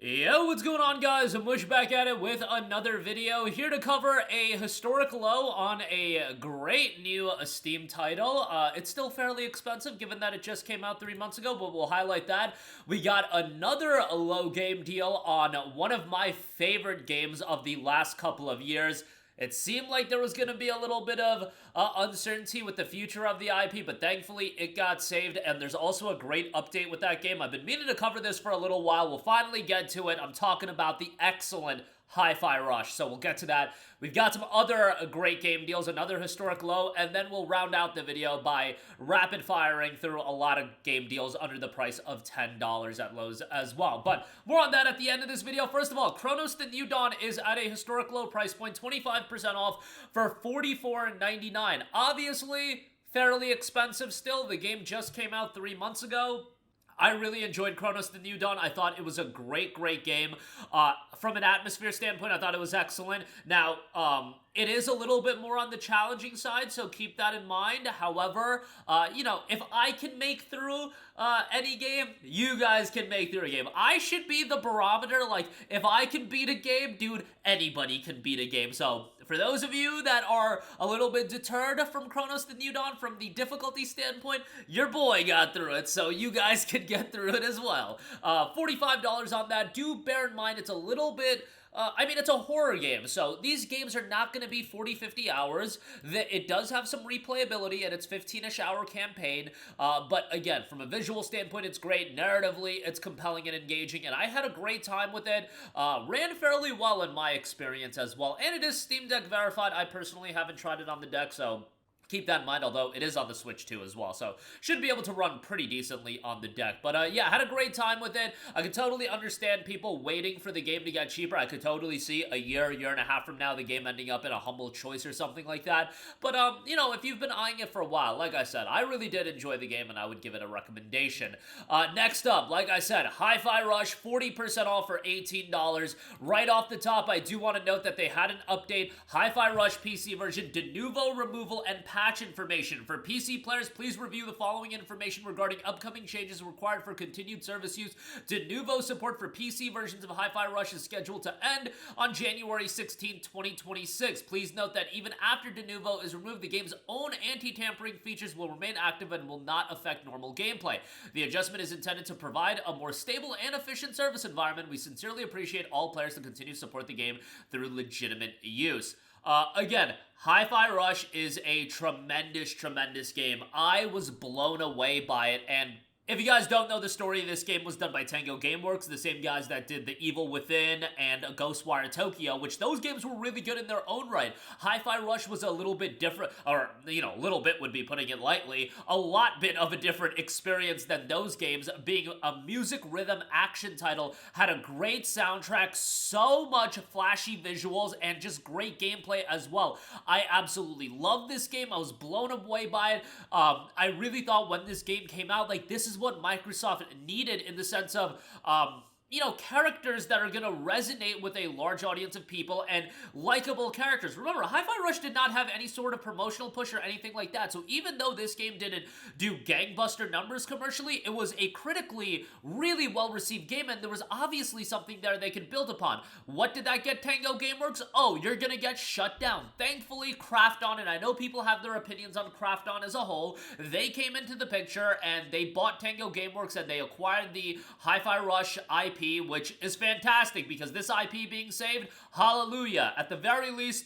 Yo, what's going on, guys? I'm Mush back at it with another video, here to cover a historic low on a great new Steam title. It's still fairly expensive given that it just came out 3 months ago, but we'll highlight that. We got another low game deal on one of my favorite games of the last couple of years. It seemed like there was going to be a little bit of uncertainty with the future of the IP, but thankfully it got saved, and there's also a great update with that game. I've been meaning to cover this for a little while. We'll finally get to it. I'm talking about the excellent Hi-Fi Rush, so we'll get to that. We've got some other great game deals, another historic low, and then we'll round out the video by rapid firing through a lot of game deals under the price of $10 at lows as well. But more on that at the end of this video. First of all, Kronos the New Dawn is at a historic low price point, 25% off for $44.99. Obviously, fairly expensive still. The game just came out 3 months ago. I really enjoyed Cronos the New Dawn. I thought it was a great game. From an atmosphere standpoint, I thought it was excellent. Now, it is a little bit more on the challenging side, so keep that in mind. However, you know, if I can make through any game, you guys can make through a game. I should be the barometer. Like, if I can beat a game, dude, anybody can beat a game. So, for those of you that are a little bit deterred from Kronos the New Dawn from the difficulty standpoint, your boy got through it, so you guys can get through it as well. $45 on that. Do bear in mind it's a little bit... I mean, it's a horror game, so these games are not going to be 40-50 hours. It does have some replayability, and it's 15-ish hour campaign, but again, from a visual standpoint, it's great. Narratively, it's compelling and engaging, and I had a great time with it. Ran fairly well in my experience as well, and it is Steam Deck verified. I personally haven't tried it on the deck, so... keep that in mind, although it is on the Switch too as well, so should be able to run pretty decently on the deck. But yeah, had a great time with it. I could totally understand people waiting for the game to get cheaper. I could totally see a year and a half from now the game ending up in a humble choice or something like that. But, you know, if you've been eyeing it for a while, like I said, I really did enjoy the game and I would give it a recommendation. Next up, like I said, Hi-Fi Rush, 40% off for $18. Right off the top, I do want to note that they had an update. Hi-Fi Rush PC version, de novo removal and patch information. For PC players, please review the following information regarding upcoming changes required for continued service use. De novo support for PC versions of Hi-Fi Rush is scheduled to end on January 16, 2026. Please note that even after de novo is removed, the game's own anti-tampering features will remain active and will not affect normal gameplay. The adjustment is intended to provide a more stable and efficient service environment. We sincerely appreciate all players to continue to support the game through legitimate use. Again, Hi-Fi Rush is a tremendous game. I was blown away by it, and if you guys don't know the story, this game was done by Tango Gameworks, the same guys that did The Evil Within and Ghostwire Tokyo, which those games were really good in their own right. Hi-Fi Rush was a little bit different, or, you know, little bit would be putting it lightly, a lot bit of a different experience than those games, being a music rhythm action title, had a great soundtrack, so much flashy visuals, and just great gameplay as well. I absolutely love this game. I was blown away by it. I really thought when this game came out, like, this is what Microsoft needed in the sense of, you know, characters that are going to resonate with a large audience of people and likable characters. Remember, Hi-Fi Rush did not have any sort of promotional push or anything like that, so even though this game didn't do gangbuster numbers commercially, it was a critically really well-received game, and there was obviously something there they could build upon. What did that get Tango Gameworks? Oh, you're going to get shut down. Thankfully, Krafton, and I know people have their opinions on Krafton as a whole, they came into the picture, and they bought Tango Gameworks, and they acquired the Hi-Fi Rush IP, which is fantastic because this IP being saved, hallelujah. At the very least,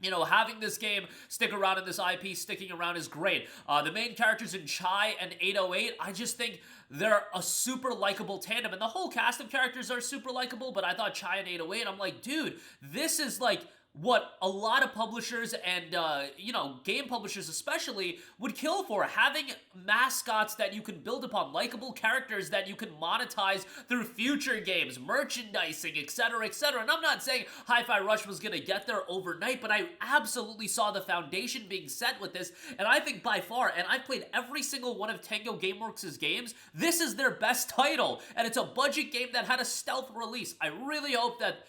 you know, having this game stick around and this IP sticking around is great. The main characters in Chai and 808, I just think they're a super likable tandem, and the whole cast of characters are super likable, but I thought Chai and 808, I'm like, dude, this is like what a lot of publishers and, you know, game publishers especially would kill for. Having mascots that you can build upon, likable characters that you can monetize through future games, merchandising, etc., etc. And I'm not saying Hi-Fi Rush was going to get there overnight, but I absolutely saw the foundation being set with this, and I think by far, and I've played every single one of Tango Gameworks' games, this is their best title, and it's a budget game that had a stealth release. I really hope that,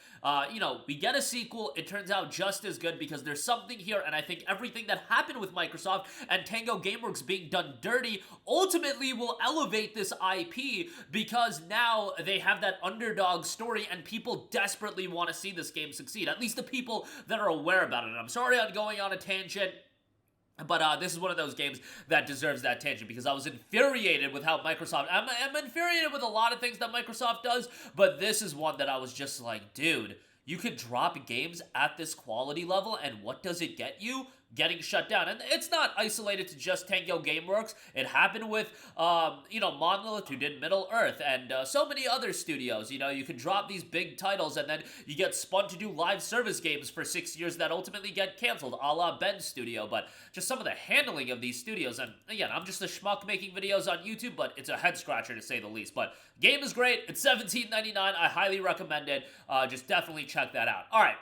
you know, we get a sequel, it turns out just as good because there's something here, and I think everything that happened with Microsoft and Tango Gameworks being done dirty ultimately will elevate this IP because now they have that underdog story and people desperately want to see this game succeed, at least the people that are aware about it. And I'm sorry I'm going on a tangent, but this is one of those games that deserves that tangent because I was infuriated with how Microsoft... I'm infuriated with a lot of things that Microsoft does, but this is one that I was just like, dude, you could drop games at this quality level, and what does it get you? Getting shut down. And it's not isolated to just Tango Gameworks. It happened with, Monolith, who did Middle-earth, and so many other studios. You know, you can drop these big titles, and then you get spun to do live service games for 6 years that ultimately get canceled, a la Ben's studio. But just some of the handling of these studios, and again, I'm just a schmuck making videos on YouTube, but it's a head-scratcher to say the least. But game is great. It's $17.99. I highly recommend it. Just definitely check that out. All right.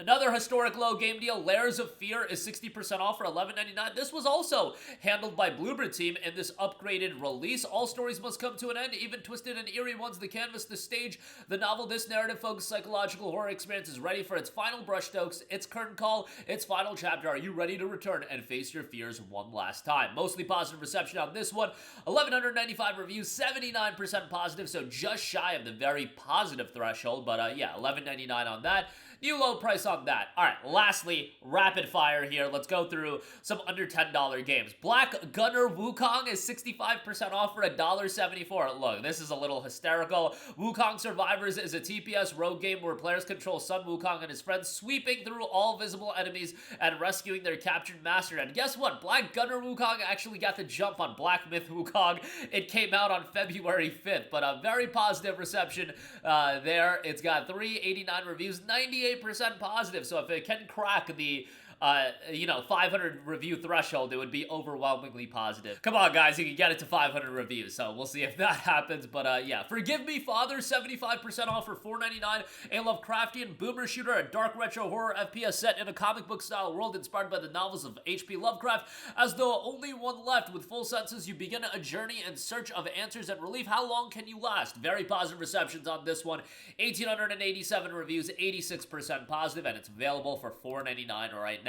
Another historic low game deal, Layers of Fear, is 60% off for $11.99. This was also handled by Bloober Team in this upgraded release. All stories must come to an end, even twisted and eerie ones. The canvas, the stage, the novel. This narrative-focused psychological horror experience is ready for its final brushstrokes, its curtain call, its final chapter. Are you ready to return and face your fears one last time? Mostly positive reception on this one. 1,195 reviews, 79% positive, so just shy of the very positive threshold. But yeah, $11.99 on that. New low price on that. All right, lastly, rapid fire here. Let's go through some under $10 games. Black Gunner Wukong is 65% off for $1.74. Look, this is a little hysterical. Wukong Survivors is a TPS rogue game where players control Sun Wukong and his friends, sweeping through all visible enemies and rescuing their captured master. And guess what? Black Gunner Wukong actually got the jump on Black Myth Wukong. It came out on February 5th, but a very positive reception there. It's got 389 reviews, 98% positive, so if it can crack the 500 review threshold, it would be overwhelmingly positive. Come on, guys, you can get it to 500 reviews, so we'll see if that happens. But yeah, Forgive Me, Father, 75% off for $4.99. A Lovecraftian boomer shooter, a dark retro horror FPS set in a comic book style world inspired by the novels of H.P. Lovecraft. As though only one left, with full senses, you begin a journey in search of answers and relief. How long can you last? Very positive receptions on this one. 1,887 reviews, 86% positive, and it's available for $4.99 right now.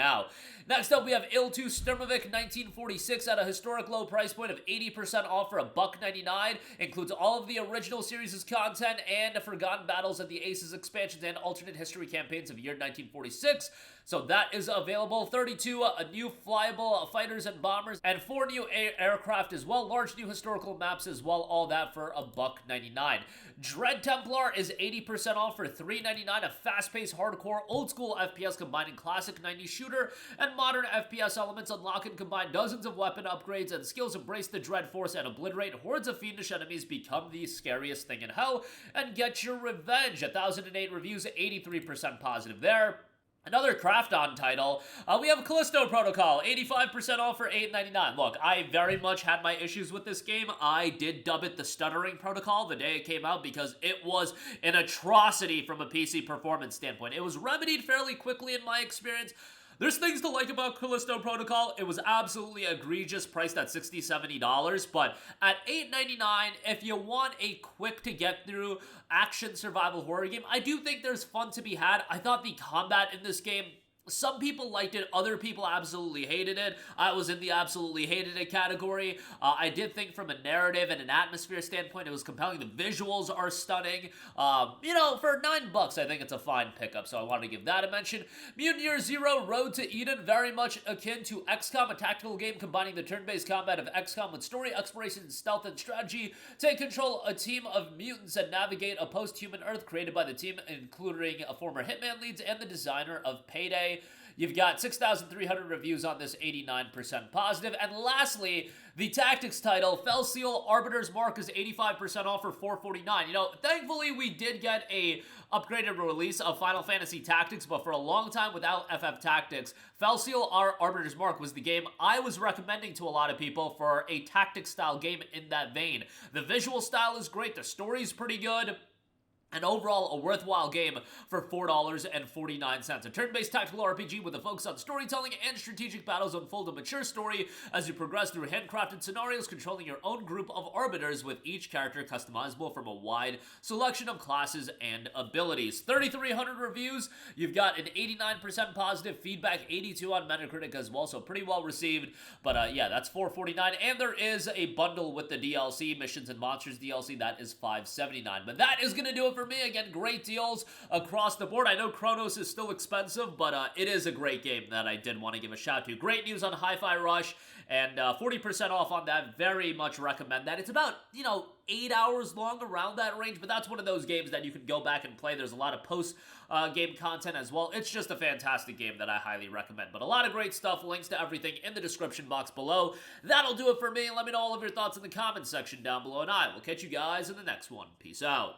Next up, we have Il 2 Sturmovik 1946 at a historic low price point of 80% off for $1.99. Includes all of the original series' content and Forgotten Battles of the Aces expansions and alternate history campaigns of year 1946. So that is available. 32 new flyable fighters and bombers, and 4 new aircraft as well. Large new historical maps as well. All that for $1.99. Dread Templar is 80% off for $3.99. A fast-paced, hardcore, old-school FPS combining classic 90s shooter and modern FPS elements. Unlock and combine dozens of weapon upgrades and skills. Embrace the Dread Force and obliterate hordes of fiendish enemies. Become the scariest thing in hell and get your revenge. 1,008 reviews, 83% positive there. Another Craft-On title, we have Callisto Protocol, 85% off for $8.99. Look, I very much had my issues with this game. I did dub it the Stuttering Protocol the day it came out because it was an atrocity from a PC performance standpoint. It was remedied fairly quickly in my experience. There's things to like about Callisto Protocol. It was absolutely egregious, priced at $60, $70, but at $8.99, if you want a quick-to-get-through action survival horror game, I do think there's fun to be had. I thought the combat in this game, some people liked it, other people absolutely hated it. I was in the absolutely hated it category. I did think from a narrative and an atmosphere standpoint, it was compelling. The visuals are stunning. For $9, I think it's a fine pickup, so I wanted to give that a mention. Mutant Year Zero Road to Eden, very much akin to XCOM, a tactical game combining the turn-based combat of XCOM with story, exploration, stealth, and strategy. Take control a team of mutants and navigate a post-human Earth created by the team, including a former Hitman leads and the designer of Payday. You've got 6,300 reviews on this, 89% positive. And lastly, the Tactics title, Fell Seal Arbiter's Mark, is 85% off for $4.49. Thankfully, we did get a upgraded release of Final Fantasy Tactics, but for a long time without FF Tactics, Fell Seal Arbiter's Mark was the game I was recommending to a lot of people for a tactics-style game in that vein. The visual style is great, the story's pretty good. and overall, a worthwhile game for $4.49. A turn-based tactical RPG with a focus on storytelling and strategic battles unfold a mature story as you progress through handcrafted scenarios, controlling your own group of arbiters, with each character customizable from a wide selection of classes and abilities. 3,300 reviews. You've got an 89% positive feedback, 82 on Metacritic as well, so pretty well received. But yeah, that's $4.49, and there is a bundle with the DLC, Missions and Monsters DLC, that is $5.79. But that is gonna do it for me. Again, great deals across the board. I know Kronos is still expensive, but it is a great game that I did want to give a shout to. Great news on Hi-Fi Rush, and 40% off on that. Very much recommend that. It's about, 8 hours long, around that range, but that's one of those games that you can go back and play. There's a lot of post-game content as well. It's just a fantastic game that I highly recommend. But a lot of great stuff. Links to everything in the description box below. That'll do it for me. Let me know all of your thoughts in the comments section down below, and I will catch you guys in the next one. Peace out.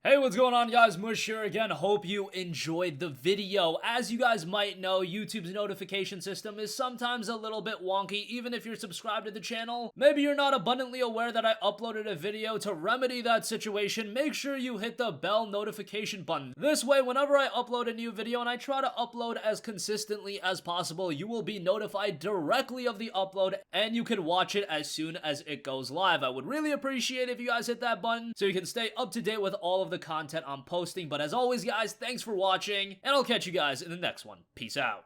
Hey, what's going on, guys? Mush here again. Hope you enjoyed the video. As you guys might know, YouTube's notification system is sometimes a little bit wonky, even if you're subscribed to the channel. Maybe you're not abundantly aware that I uploaded a video. To remedy that situation, make sure you hit the bell notification button. This way, whenever I upload a new video, and I try to upload as consistently as possible, you will be notified directly of the upload, and you can watch it as soon as it goes live. I would really appreciate it if you guys hit that button so you can stay up to date with all of the content I'm posting. But as always, guys, thanks for watching, and I'll catch you guys in the next one. Peace out.